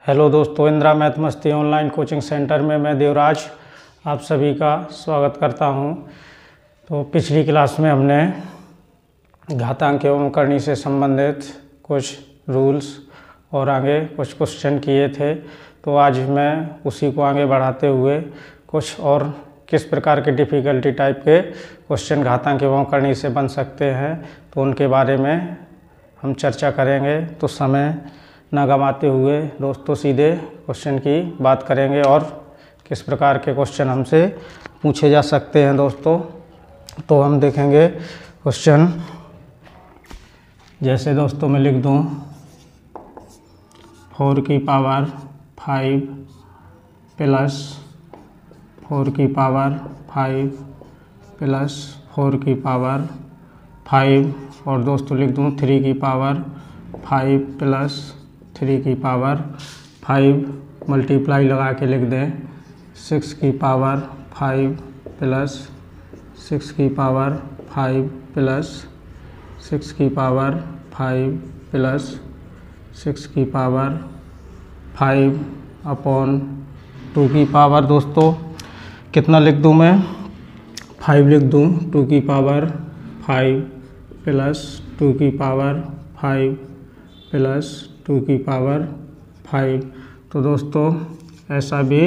Hello दोस्तों, Indira math मस्ती online coaching centre में मैं देवराज आप सभी का स्वागत करता हूं। तो पिछली क्लास में हमने घातांक एवं करनी से संबंधित कुछ रूल्स और आगे कुछ क्वेश्चन किए थे। तो आज मैं उसी को आगे बढ़ाते हुए कुछ और किस प्रकार के डिफ़िकल्टी टाइप के क्वेश्चन घातांक एवं करनी से बन सकते हैं तो उनके बारे में हम चर्चा करेंगे। तो समय ना गंवाते हुए दोस्तों सीधे क्वेश्चन की बात करेंगे और किस प्रकार के क्वेश्चन हमसे पूछे जा सकते हैं दोस्तों। तो हम देखेंगे क्वेश्चन, जैसे दोस्तों मैं लिख दूं 4 की पावर 5 प्लस 4 की पावर 5 प्लस 4 की पावर 5 और दोस्तों लिख दूं 3 की पावर 5 प्लस 3 की पावर 5 मल्टीप्लाई लगा के लिख दें 6 की पावर 5 प्लस 6 की पावर 5 प्लस 6 की पावर 5 प्लस 6 की पावर 5 अपॉन 2 की पावर दोस्तों कितना लिख दूं मैं 5 लिख दूं 2 की पावर 5 प्लस 2 की पावर 5 प्लस 2 की पावर 5। तो दोस्तों ऐसा भी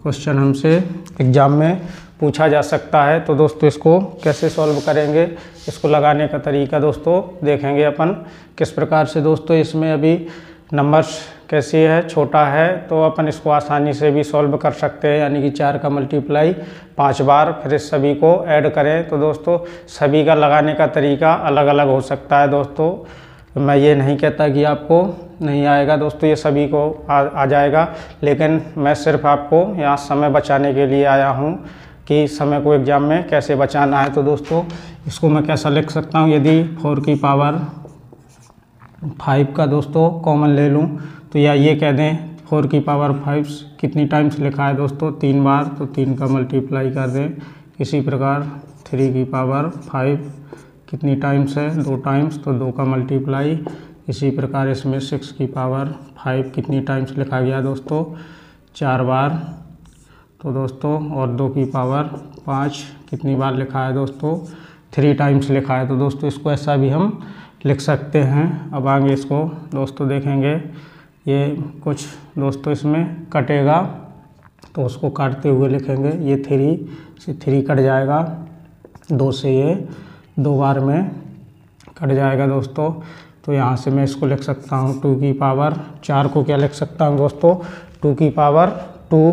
क्वेश्चन हमसे एग्ज़ाम में पूछा जा सकता है। तो दोस्तों इसको कैसे सॉल्व करेंगे, इसको लगाने का तरीका दोस्तों देखेंगे अपन किस प्रकार से। दोस्तों इसमें अभी नंबर्स कैसी है, छोटा है तो अपन इसको आसानी से भी सॉल्व कर सकते हैं, यानी कि 4 का मल्टीप्लाई 5 बार फिर इस सभी को ऐड करें। तो दोस्तों सभी का लगाने का तरीका अलग अलग हो सकता है दोस्तों। मैं ये नहीं कहता कि आपको नहीं आएगा दोस्तों, ये सभी को आ जाएगा, लेकिन मैं सिर्फ आपको यहाँ समय बचाने के लिए आया हूँ कि समय को एग्ज़ाम में कैसे बचाना है। तो दोस्तों इसको मैं कैसा लिख सकता हूँ, यदि 4 की पावर 5 का दोस्तों कॉमन ले लूँ तो या ये कह दें 4 की पावर 5 कितनी टाइम्स लिखा है दोस्तों 3 बार, तो 3 का मल्टीप्लाई कर दें। इसी प्रकार 3 की पावर 5 कितनी टाइम्स है 2 टाइम्स, तो 2 का मल्टीप्लाई। इसी प्रकार इसमें 6 की पावर 5 कितनी टाइम्स लिखा गया दोस्तों 4 बार, तो दोस्तों और 2 की पावर 5 कितनी बार लिखा है दोस्तों 3 टाइम्स लिखा है। तो दोस्तों इसको ऐसा भी हम लिख सकते हैं। अब आगे इसको दोस्तों देखेंगे, ये कुछ दोस्तों इसमें कटेगा तो उसको काटते हुए लिखेंगे। ये 3 से 3 कट जाएगा, 2 से ये 2 बार में कट जाएगा दोस्तों। तो यहाँ से मैं इसको लिख सकता हूँ 2 की पावर 4 को क्या लिख सकता हूँ दोस्तों 2 की पावर 2।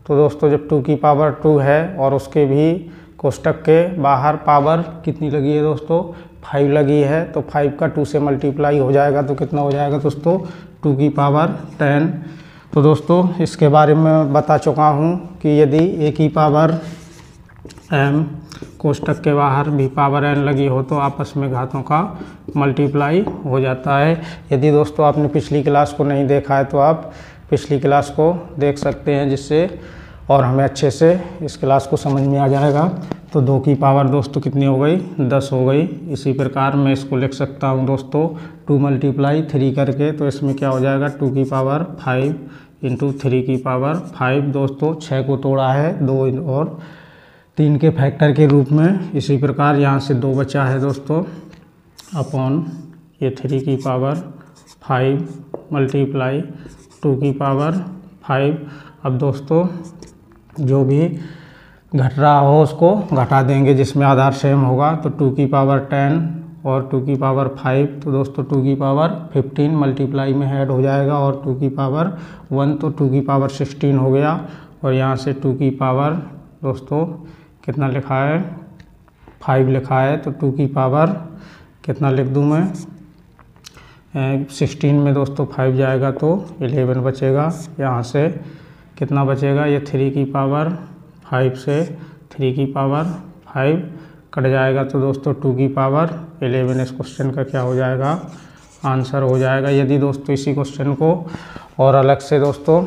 तो दोस्तों जब 2 की पावर 2 है और उसके भी कोष्टक के बाहर पावर कितनी लगी है दोस्तों 5 लगी है, तो 5 का 2 से मल्टीप्लाई हो जाएगा तो कितना हो जाएगा दोस्तों 2 की पावर 10। तो दोस्तों इसके बारे में बता चुका हूँ कि यदि a की पावर m कोष्टक के बाहर भी पावर n लगी हो तो आपस में घातों का मल्टीप्लाई हो जाता है। यदि दोस्तों आपने पिछली क्लास को नहीं देखा है तो आप पिछली क्लास को देख सकते हैं, जिससे और हमें अच्छे से इस क्लास को समझ में आ जाएगा। तो 2 की पावर दोस्तों कितनी हो गई 10 हो गई। इसी प्रकार मैं इसको लिख सकता हूँ दोस्तों 2 मल्टीप्लाई 3 करके, तो इसमें क्या हो जाएगा 2 की पावर 5 इंटू 3 की पावर 5 दोस्तों 6 को तोड़ा है 2 और 3 के फैक्टर के रूप में। इसी प्रकार यहाँ से 2 बचा है दोस्तों अपॉन ये 3 की पावर 5 मल्टीप्लाई 2 की पावर 5। अब दोस्तों जो भी घट रहा हो उसको घटा देंगे जिसमें आधार सेम होगा, तो 2 की पावर 10 और 2 की पावर 5, तो दोस्तों 2 की पावर 15 मल्टीप्लाई में ऐड हो जाएगा और 2 की पावर 1 तो 2 की पावर 16 हो गया। और यहाँ से 2 की पावर दोस्तों कितना लिखा है 5 लिखा है, तो 2 की पावर कितना लिख दूँ मैं 16 में दोस्तों 5 जाएगा तो 11 बचेगा। यहाँ से कितना बचेगा, ये 3 की पावर 5 से 3 की पावर 5 कट जाएगा तो दोस्तों 2 की पावर 11 इस क्वेश्चन का क्या हो जाएगा आंसर हो जाएगा। यदि दोस्तों इसी क्वेश्चन को और अलग से दोस्तों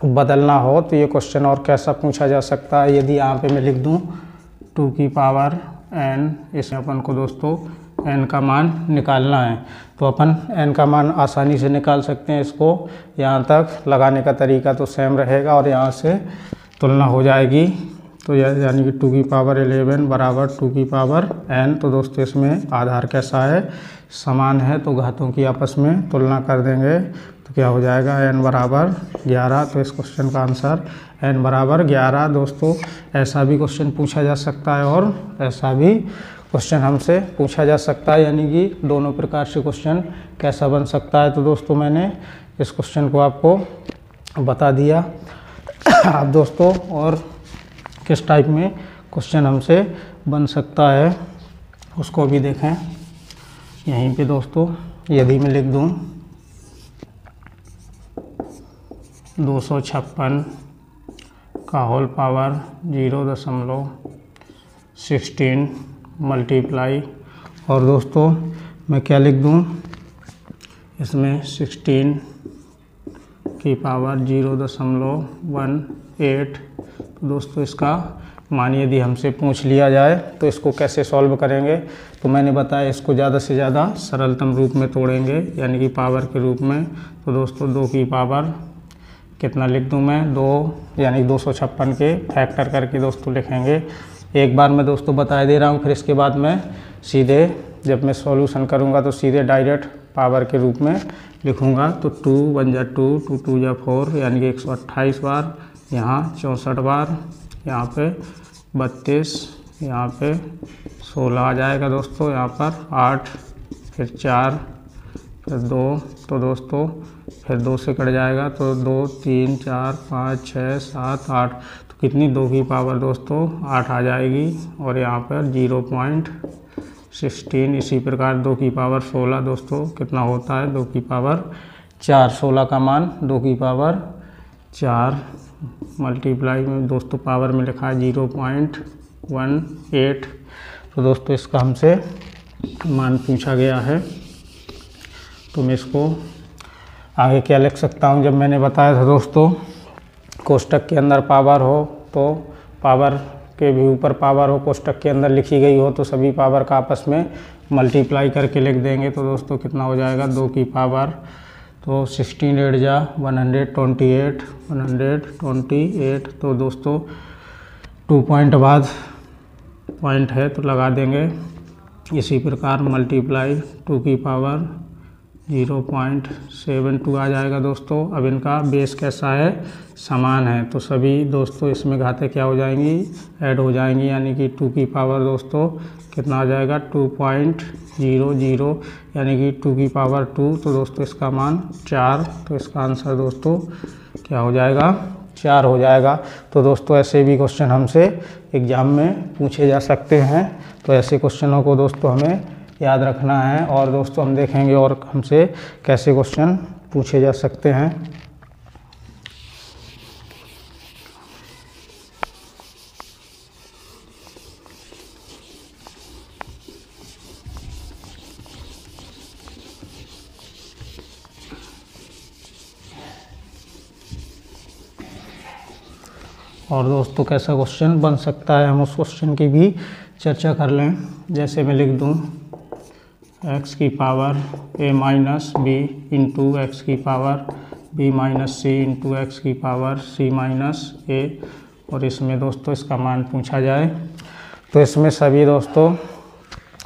बदलना हो तो ये क्वेश्चन और कैसा पूछा जा सकता है, यदि यहाँ पे मैं लिख दूँ 2 की पावर n, इसमें अपन को दोस्तों n का मान निकालना है। तो अपन n का मान आसानी से निकाल सकते हैं। इसको यहाँ तक लगाने का तरीका तो सेम रहेगा और यहाँ से तुलना हो जाएगी। तो यानी कि 2 की पावर 11 बराबर 2 की पावर n। तो दोस्तों इसमें आधार कैसा है, समान है, तो घातों की आपस में तुलना कर देंगे तो क्या हो जाएगा, n बराबर 11। तो इस क्वेश्चन का आंसर n बराबर 11। दोस्तों ऐसा भी क्वेश्चन पूछा जा सकता है और ऐसा भी क्वेश्चन हमसे पूछा जा सकता है, यानी कि दोनों प्रकार से क्वेश्चन कैसा बन सकता है। तो दोस्तों मैंने इस क्वेश्चन को आपको बता दिया। अब दोस्तों और किस टाइप में क्वेश्चन हमसे बन सकता है उसको भी देखें। यहीं पे दोस्तों यदि मैं लिख दूं 256 का होल पावर 0.16 मल्टीप्लाई, और दोस्तों मैं क्या लिख दूं इसमें 16 की पावर 0.18। तो दोस्तों इसका मान यदि हमसे पूछ लिया जाए तो इसको कैसे सॉल्व करेंगे, तो मैंने बताया इसको ज़्यादा से ज़्यादा सरलतम रूप में तोड़ेंगे, यानी कि पावर के रूप में। तो दोस्तों 2 की पावर कितना लिख दूं मैं, 2, यानी 256 के फैक्टर करके दोस्तों लिखेंगे। एक बार मैं दोस्तों बता दे रहा हूं, फिर इसके बाद मैं सीधे जब मैं सॉल्यूशन करूंगा तो सीधे डायरेक्ट पावर के रूप में लिखूंगा। तो 2 1 जा 2, 2 2 जा 4, यानी कि 128 बार, यहाँ 64 बार, यहाँ पे 32, यहाँ पे 16 आ जाएगा दोस्तों, यहाँ पर 8, फिर 4, फिर 2, तो दोस्तों फिर 2 से कट जाएगा तो 2 3 4 5 6 7 8, तो कितनी 2 की पावर दोस्तों 8 आ जाएगी, और यहाँ पर 0.16। इसी प्रकार 2 की पावर 16 दोस्तों कितना होता है, 2 की पावर 4, 16 का मान 2 की पावर 4 मल्टीप्लाई में दोस्तों पावर में लिखा है 0.18। तो दोस्तों इसका हमसे मान पूछा गया है। तो मैं इसको आगे क्या लिख सकता हूँ, जब मैंने बताया था दोस्तों कोष्टक के अंदर पावर हो तो पावर के भी ऊपर पावर हो, कोष्टक के अंदर लिखी गई हो तो सभी पावर का आपस में मल्टीप्लाई करके लिख देंगे। तो दोस्तों कितना हो जाएगा, 2 की पावर, तो 16 8 जा 128। तो दोस्तों 2 पॉइंट बाद पॉइंट है तो लगा देंगे। इसी प्रकार मल्टीप्लाई 2 की पावर 0.72 आ जाएगा दोस्तों। अब इनका बेस कैसा है, समान है, तो सभी दोस्तों इसमें घातें क्या हो जाएंगी, ऐड हो जाएंगी, यानी कि 2 की पावर दोस्तों कितना आ जाएगा 2.00, यानी कि 2 की पावर 2। तो दोस्तों इसका मान 4, तो इसका आंसर दोस्तों क्या हो जाएगा, 4 हो जाएगा। तो दोस्तों ऐसे भी क्वेश्चन हमसे एग्जाम में पूछे जा सकते हैं, तो ऐसे क्वेश्चनों को दोस्तों हमें याद रखना है। और दोस्तों हम देखेंगे और हमसे कैसे क्वेश्चन पूछे जा सकते हैं। और दोस्तों कैसा क्वेश्चन बन सकता है, हम उस क्वेश्चन की भी चर्चा कर लें। जैसे मैं लिख दूं x की power a minus b into x की power b minus c into x की पावर c माइनस a, और इसमें दोस्तों इसका मान पूछा जाए तो इसमें सभी दोस्तों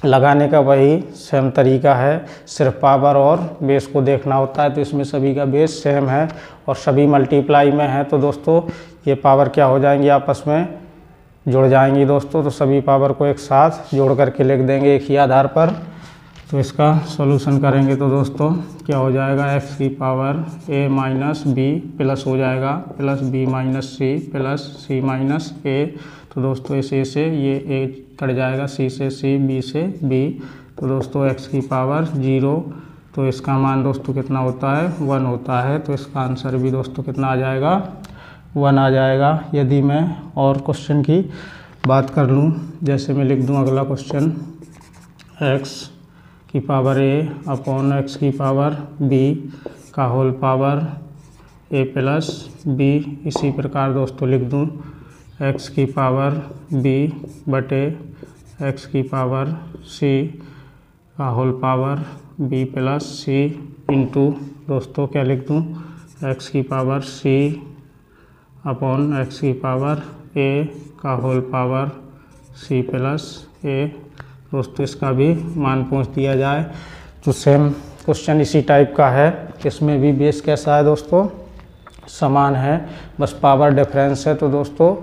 लगाने का वही सेम तरीका है, सिर्फ पावर और बेस को देखना होता है। तो इसमें सभी का बेस सेम है और सभी मल्टीप्लाई में है, तो दोस्तों ये पावर क्या हो जाएंगी, आपस में जुड़ जाएंगी दोस्तों। तो सभी पावर को एक साथ जोड़ करके लिख देंगे एक ही आधार पर। तो इसका सॉल्यूशन करेंगे तो दोस्तों क्या हो जाएगा, x की power a minus b plus हो जाएगा plus b minus c plus c minus a। तो दोस्तों इस a से ये a कट जाएगा, c से c, b से b। तो दोस्तों x की पावर 0, तो इसका मान दोस्तों कितना होता है, 1 होता है। तो इसका आंसर भी दोस्तों कितना आ जाएगा, 1 आ जाएगा। यदि मैं और क्वेश्चन की बात कर लूँ, जैसे मैं लिख दूँ अगला क्वेश्चन x की पावर a अपॉन x की पावर b का whole power a plus b। इसी प्रकार दोस्तों लिख दूँ x की पावर b बटे x की पावर c का whole power b plus C into दोस्तों क्या लिख दूँ x की पावर c अपॉन x की पावर a का whole power c plus a। दोस्तों इसका भी मान पूछ दिया जाए तो सेम क्वेश्चन इसी टाइप का है। इसमें भी बेस कैसा है दोस्तों, समान है, बस पावर डिफरेंस है। तो दोस्तों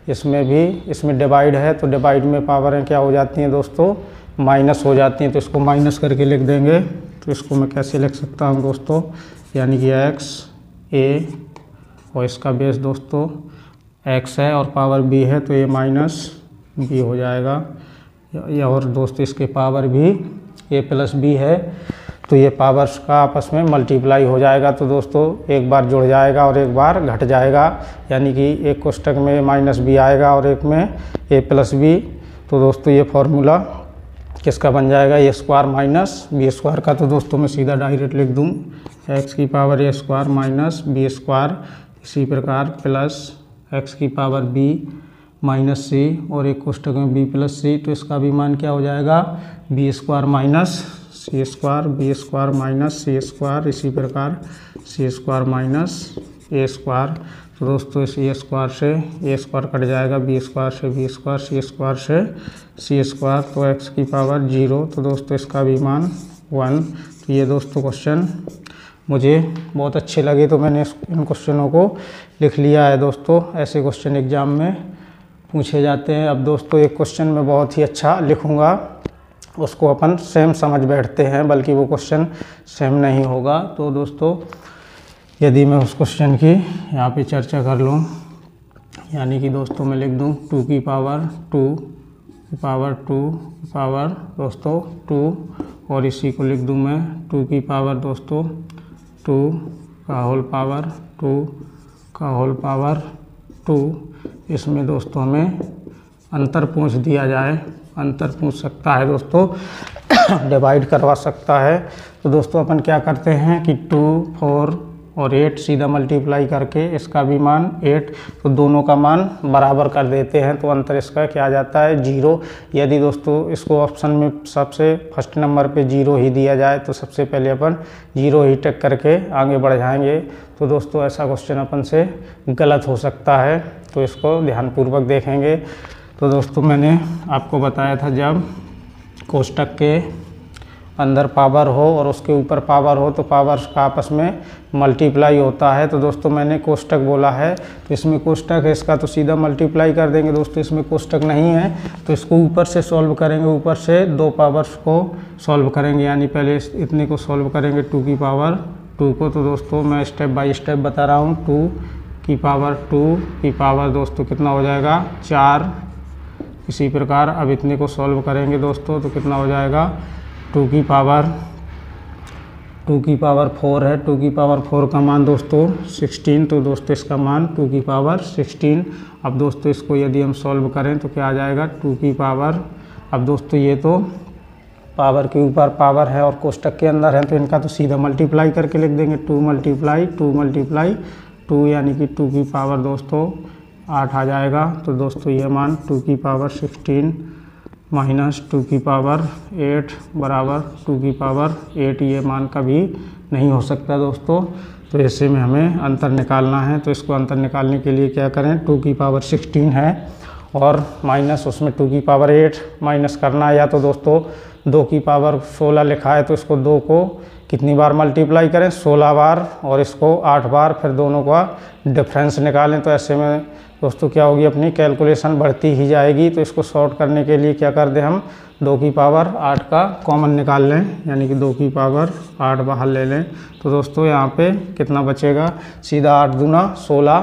इसमें डिवाइड है तो डिवाइड में पावरें क्या हो जाती हैं दोस्तों, माइनस हो जाती हैं। तो इसको माइनस करके लिख देंगे। तो इसको मैं कैसे लिख सकता हूँ दोस्तों, यानी कि x a और इसका बेस दोस्तों x है और पावर b है तो ये माइनस b हो जाएगा। और दोस्तों इसके पावर भी a प्लस b है तो ये पावर्स का आपस में मल्टीप्लाई हो जाएगा। तो दोस्तों एक बार जुड़ जाएगा और एक बार घट जाएगा, यानी कि एक कोष्टक में माइनस b आएगा और एक में a प्लस b। तो दोस्तों ये फॉर्मूला किसका बन जाएगा, ए स्क्वायर माइनस बी स्क्वायर का। तो दोस्तों मैं सीधा डायरेक्ट लिख दूँ x की power a square minus b square, इसी प्रकार प्लस x की पावर b माइनस c और एक कोष्टक में b प्लस c। तो इसका भी मान क्या हो जाएगा, बी स्क्वायर माइनस सी स्क्वायर, बी स्क्वायर माइनस सी स्क्वायर, इसी प्रकार सी स्क्वायर माइनस ए स्क्वायर। तो दोस्तों इस ए स्क्वायर से ए स्क्वायर कट जाएगा, बी स्क्वायर से बी स्क्वायर, सी स्क्वायर से सी स्क्वायर, तो एक्स की पावर 0। तो दोस्तों इसका भी मान 1। तो ये दोस्तों क्वेश्चन मुझे बहुत अच्छे लगे तो मैंने इन क्वेश्चनों को लिख लिया है दोस्तों। ऐसे क्वेश्चन एग्जाम में पूछे जाते हैं। अब दोस्तों एक क्वेश्चन मैं बहुत ही अच्छा लिखूँगा, उसको अपन सेम समझ बैठते हैं, बल्कि वो क्वेश्चन सेम नहीं होगा। तो दोस्तों यदि मैं उस क्वेश्चन की यहाँ पे चर्चा कर लूँ, यानी कि दोस्तों मैं लिख दूँ 2 की पावर 2 की पावर दोस्तों 2 और इसी को लिख दूँ मैं 2 की पावर दोस्तों 2 का होल पावर 2 का होल पावर 2। इसमें दोस्तों हमें अंतर पूछ दिया जाए, अंतर पूछ सकता है दोस्तों, डिवाइड करवा सकता है। तो दोस्तों अपन क्या करते हैं कि 2, 4 और 8 सीधा मल्टीप्लाई करके इसका भी मान 8, तो दोनों का मान बराबर कर देते हैं। तो अंतर इसका क्या आ जाता है, 0। यदि दोस्तों इसको ऑप्शन में सबसे फर्स्ट नंबर पे 0 ही दिया जाए तो सबसे पहले अपन 0 ही टिक करके आगे बढ़ जाएंगे। तो दोस्तों ऐसा क्वेश्चन अपन से गलत हो सकता है, तो इसको ध्यानपूर्वक देखेंगे। तो दोस्तों मैंने आपको बताया था जब कोष्टक के अंदर पावर हो और उसके ऊपर पावर हो तो पावर्स का आपस में मल्टीप्लाई होता है। तो दोस्तों मैंने कोष्टक बोला है, तो इसमें कोष्टक है, इसका तो सीधा मल्टीप्लाई कर देंगे। दोस्तों इसमें कोष्टक नहीं है तो इसको ऊपर से सॉल्व करेंगे, ऊपर से 2 पावर्स को सॉल्व करेंगे, यानी पहले इतने को सॉल्व करेंगे 2 की पावर 2 को। तो दोस्तों मैं स्टेप बाय स्टेप बता रहा हूँ। 2 की पावर दोस्तों कितना हो जाएगा, 4। इसी प्रकार अब इतने को सॉल्व करेंगे दोस्तों तो कितना हो जाएगा, 2 की पावर 4 है। 2 की पावर 4 का मान दोस्तों 16। तो दोस्तों इसका मान 2 की पावर 16। अब दोस्तों इसको यदि हम सॉल्व करें तो क्या आ जाएगा, 2 की पावर। अब दोस्तों ये तो पावर के ऊपर पावर है और कोष्टक के अंदर है तो इनका तो सीधा मल्टीप्लाई करके लिख देंगे, 2 मल्टीप्लाई 2 यानी कि 2 की पावर दोस्तों 8 आ जाएगा। तो दोस्तों ये मान 2 की पावर 16 माइनस 2 की पावर 8 बराबर 2 की पावर 8। ये मान कभी नहीं हो सकता दोस्तों। तो ऐसे में हमें अंतर निकालना है, तो इसको अंतर निकालने के लिए क्या करें, 2 की पावर 16 है और माइनस उसमें 2 की पावर 8 माइनस करना है, या तो दोस्तों 2 की पावर 16 लिखा है तो इसको 2 को कितनी बार मल्टीप्लाई करें, 16 बार, और इसको 8 बार, फिर दोनों का डिफरेंस निकालें। तो ऐसे में दोस्तों क्या होगी, अपनी कैलकुलेशन बढ़ती ही जाएगी। तो इसको सॉर्ट करने के लिए क्या कर दें, हम 2 की पावर 8 का कॉमन निकाल लें, यानी कि 2 की पावर 8 बाहर ले लें। तो दोस्तों यहाँ पे कितना बचेगा, सीधा 8 दूना 16।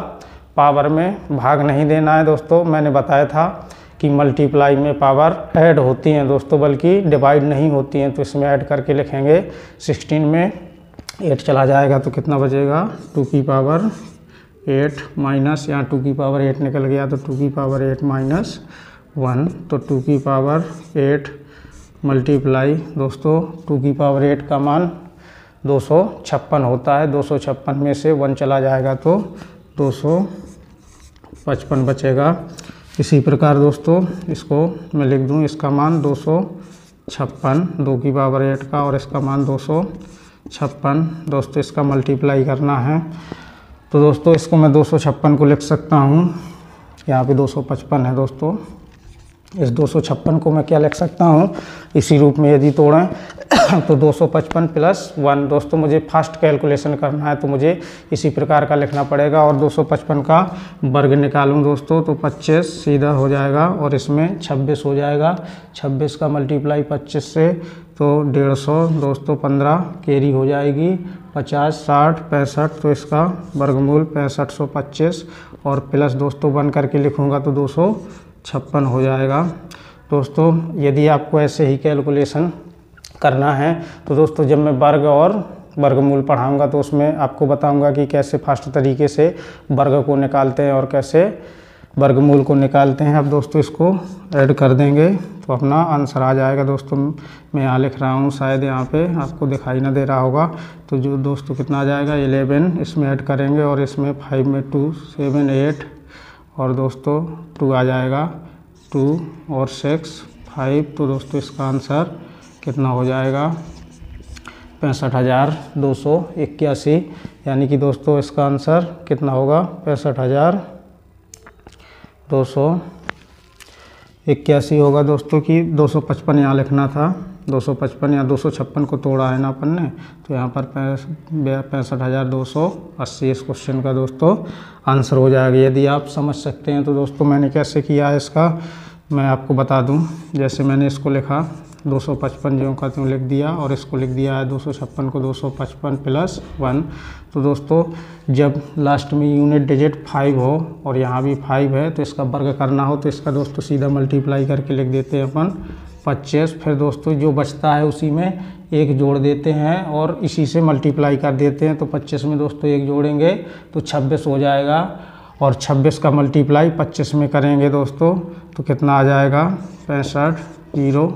पावर में भाग नहीं देना है दोस्तों, मैंने बताया था कि मल्टीप्लाई में पावर ऐड होती हैं दोस्तों, बल्कि डिवाइड नहीं होती हैं। तो इसमें ऐड करके लिखेंगे, 16 में 8 चला जाएगा तो कितना बचेगा, 2 की पावर 8 माइनस, यहाँ 2 की पावर 8 निकल गया तो 2 की पावर 8 माइनस 1। तो 2 की पावर 8 मल्टीप्लाई दोस्तों 2 की पावर 8 का मान 256 होता है। 256 में से 1 चला जाएगा तो 255 बचेगा। इसी प्रकार दोस्तों इसको मैं लिख दूँ, इसका मान 200 256, 2 की पावर 8 का, और इसका मान 256। दोस्तों इसका मल्टीप्लाई करना है, तो दोस्तों इसको मैं 256 को लिख सकता हूँ, यहाँ पे 255 है दोस्तों। इस 256 को मैं क्या लिख सकता हूँ, इसी रूप में यदि तोड़ें तो 255 + 1। दोस्तों मुझे फास्ट कैलकुलेशन करना है तो मुझे इसी प्रकार का लिखना पड़ेगा, और 255 का वर्ग निकालूं दोस्तों तो 25 सीधा हो जाएगा, और इसमें 26 हो जाएगा। 26 का मल्टीप्लाई 25 से तो 150 दोस्तों, 15 कैरी हो जाएगी, 50, 60, 65, तो इसका वर्गमूल 6525, और प्लस दोस्तों बन करके लिखूँगा तो 256 हो जाएगा। दोस्तों यदि आपको ऐसे ही कैलकुलेशन करना है तो दोस्तों जब मैं वर्ग और वर्गमूल पढ़ाऊंगा तो उसमें आपको बताऊंगा कि कैसे फास्ट तरीके से वर्ग को निकालते हैं और कैसे वर्गमूल को निकालते हैं। अब दोस्तों इसको ऐड कर देंगे तो अपना आंसर आ जाएगा। दोस्तों मैं यहाँ लिख रहा हूँ, शायद यहाँ पे आपको दिखाई ना दे रहा होगा, तो जो दोस्तों कितना आ जाएगा 11, इसमें ऐड करेंगे, और इसमें 5 में 2, 7, 8, और दोस्तों 2 आ जाएगा, 2 और 6, 5। तो दोस्तों इसका आंसर कितना हो जाएगा 65,281, यानी कि दोस्तों इसका आंसर कितना होगा 65,281 होगा दोस्तों। कि 255 यहाँ लिखना था, 255 या 256 को तोड़ा है ना अपन ने, तो यहाँ पर 65,280 इस क्वेश्चन का दोस्तों आंसर हो जाएगा। यदि आप समझ सकते हैं तो दोस्तों मैंने कैसे किया है इसका मैं आपको बता दूं। जैसे मैंने इसको लिखा 255 ज्यों का त्यों लिख दिया, और इसको लिख दिया है 256 को 255 + 1। तो दोस्तों जब लास्ट में यूनिट डिजिट 5 हो और यहाँ भी 5 है तो इसका वर्ग करना हो तो इसका दोस्तों सीधा मल्टीप्लाई करके लिख देते हैं अपन 25। फिर दोस्तों जो बचता है उसी में 1 जोड़ देते हैं और इसी से मल्टीप्लाई कर देते हैं। तो 25 में दोस्तों 1 जोड़ेंगे तो 26 हो जाएगा, और 26 का मल्टीप्लाई 25 में करेंगे दोस्तों तो कितना आ जाएगा 65, 0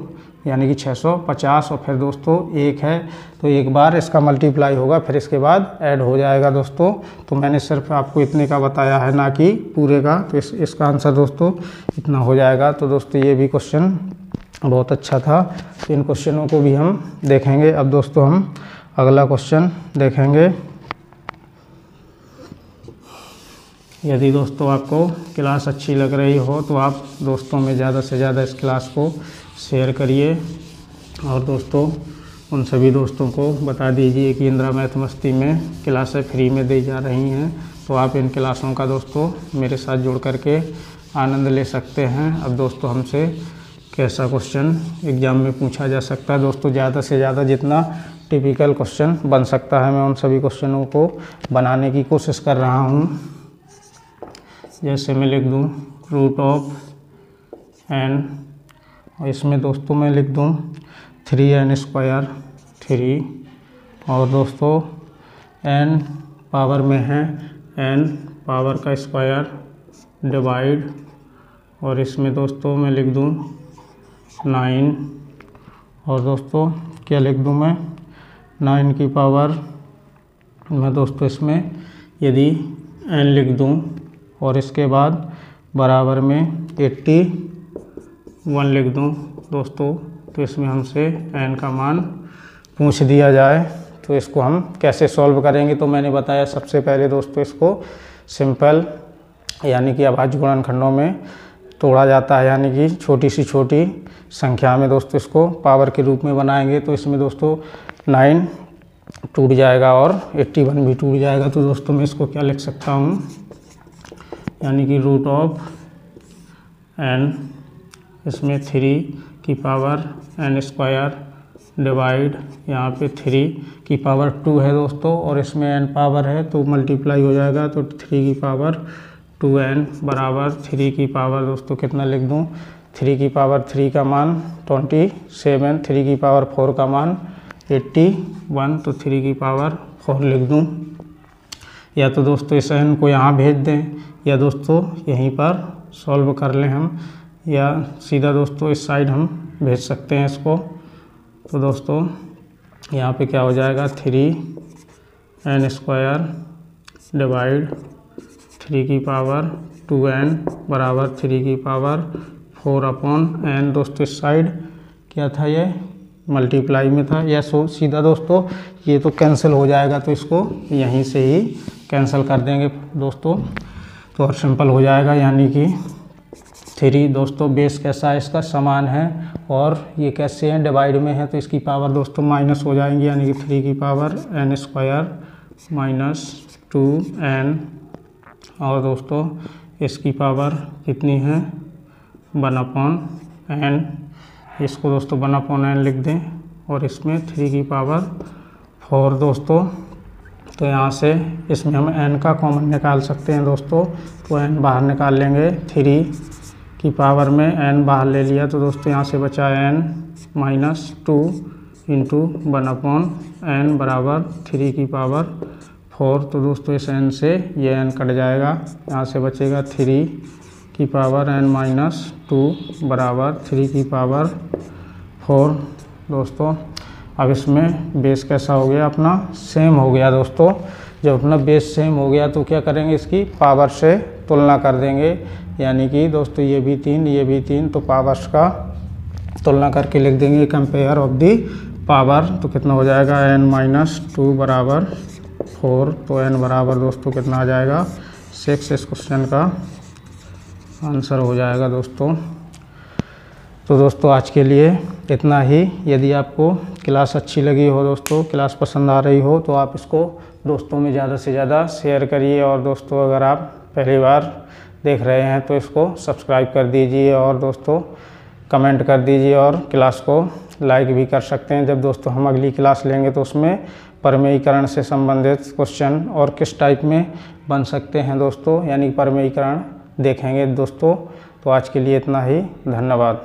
यानी कि 650। और फिर दोस्तों 1 है तो एक बार इसका मल्टीप्लाई होगा, फिर इसके बाद ऐड हो जाएगा दोस्तों। तो मैंने सिर्फ आपको इतने का बताया है, ना कि पूरे का। तो इसका आंसर दोस्तों इतना हो जाएगा। तो दोस्तों ये भी क्वेश्चन बहुत अच्छा था, तो इन क्वेश्चनों को भी हम देखेंगे। अब दोस्तों हम अगला क्वेश्चन देखेंगे। यदि दोस्तों आपको क्लास अच्छी लग रही हो तो आप दोस्तों में ज़्यादा से ज़्यादा इस क्लास को शेयर करिए, और दोस्तों उन सभी दोस्तों को बता दीजिए कि इंदिरा मैथ मस्ती में क्लासें फ्री में दी जा रही हैं, तो आप इन क्लासों का दोस्तों मेरे साथ जुड़ करके आनंद ले सकते हैं। अब दोस्तों हमसे कैसा क्वेश्चन एग्ज़ाम में पूछा जा सकता है दोस्तों, ज़्यादा से ज़्यादा जितना टिपिकल क्वेश्चन बन सकता है मैं उन सभी क्वेश्चनों को बनाने की कोशिश कर रहा हूँ। जैसे मैं लिख दूँ √n, और इसमें दोस्तों मैं लिख दूँ 3n² 3, और दोस्तों n पावर में है n पावर का स्क्वायर डिवाइड, और इसमें दोस्तों मैं लिख दूँ 9, और दोस्तों क्या लिख दूँ मैं 9 की पावर मैं दोस्तों इसमें यदि n लिख दूँ और इसके बाद बराबर में 81 लिख दूँ दोस्तों, तो इसमें हमसे n का मान पूछ दिया जाए तो इसको हम कैसे सॉल्व करेंगे। तो मैंने बताया सबसे पहले दोस्तों इसको सिंपल यानी कि अभाज्य गुणनखंडों में तोड़ा जाता है, यानी कि छोटी सी छोटी संख्या में दोस्तों इसको पावर के रूप में बनाएंगे। तो इसमें दोस्तों 9 टूट जाएगा और 81 भी टूट जाएगा। तो दोस्तों मैं इसको क्या लिख सकता हूँ, यानी कि √n इसमें 3 की पावर n² डिवाइड यहाँ पे 3 की पावर 2 है दोस्तों, और इसमें n पावर है तो मल्टीप्लाई हो जाएगा। तो 3 की पावर 2n बराबर 3 की पावर दोस्तों कितना लिख दूँ 3 की पावर 3 का मान 27, 3 की पावर 4 का मान 81, तो 3 की पावर 4 लिख दूँ। या तो दोस्तों इस n को यहाँ भेज दें, या दोस्तों यहीं पर सॉल्व कर लें हम, या सीधा दोस्तों इस साइड हम भेज सकते हैं इसको। तो दोस्तों यहाँ पे क्या हो जाएगा 3n² डिवाइड 3 की पावर 2n बराबर 3 की पावर 4/n। दोस्तों इस साइड क्या था, ये मल्टीप्लाई में था। या सीधा दोस्तों ये तो कैंसिल हो जाएगा, तो इसको यहीं से ही कैंसिल कर देंगे दोस्तों, तो और सिंपल हो जाएगा। यानी कि 3 दोस्तों बेस कैसा है, इसका समान है, और ये कैसे हैं, डिवाइड में है, तो इसकी पावर दोस्तों माइनस हो जाएंगी। यानी कि 3 की पावर n² माइनस 2n, और दोस्तों इसकी पावर कितनी है, 1/n। इसको दोस्तों 1/n लिख दें, और इसमें 3 की पावर 4 दोस्तों। तो यहाँ से इसमें हम n का कॉमन निकाल सकते हैं दोस्तों, तो n बाहर निकाल लेंगे। 3 की पावर में n बाहर ले लिया, तो दोस्तों यहाँ से बचा n माइनस 2 इंटू 1/n बराबर 3 की पावर 4। तो दोस्तों इस n से ये n कट जाएगा, यहाँ से बचेगा 3 की पावर n माइनस 2 बराबर 3 की पावर 4 दोस्तों। अब इसमें बेस कैसा हो गया, अपना सेम हो गया दोस्तों। जब अपना बेस सेम हो गया तो क्या करेंगे, इसकी पावर से तुलना कर देंगे। यानी कि दोस्तों ये भी 3, ये भी 3, तो पावर्स का तुलना करके लिख देंगे कंपेयर ऑफ दी पावर। तो कितना हो जाएगा, n माइनस 2 बराबर 4। तो n बराबर दोस्तों कितना आ जाएगा, 6। इस क्वेश्चन का आंसर हो जाएगा दोस्तों। तो दोस्तों आज के लिए इतना ही। यदि आपको क्लास अच्छी लगी हो दोस्तों, क्लास पसंद आ रही हो, तो आप इसको दोस्तों में ज़्यादा से ज़्यादा शेयर करिए। और दोस्तों अगर आप पहली बार देख रहे हैं तो इसको सब्सक्राइब कर दीजिए, और दोस्तों कमेंट कर दीजिए, और क्लास को लाइक भी कर सकते हैं। जब दोस्तों हम अगली क्लास लेंगे तो उसमें परमेयीकरण से संबंधित क्वेश्चन और किस टाइप में बन सकते हैं दोस्तों, यानी परमेयीकरण देखेंगे दोस्तों। तो आज के लिए इतना ही, धन्यवाद।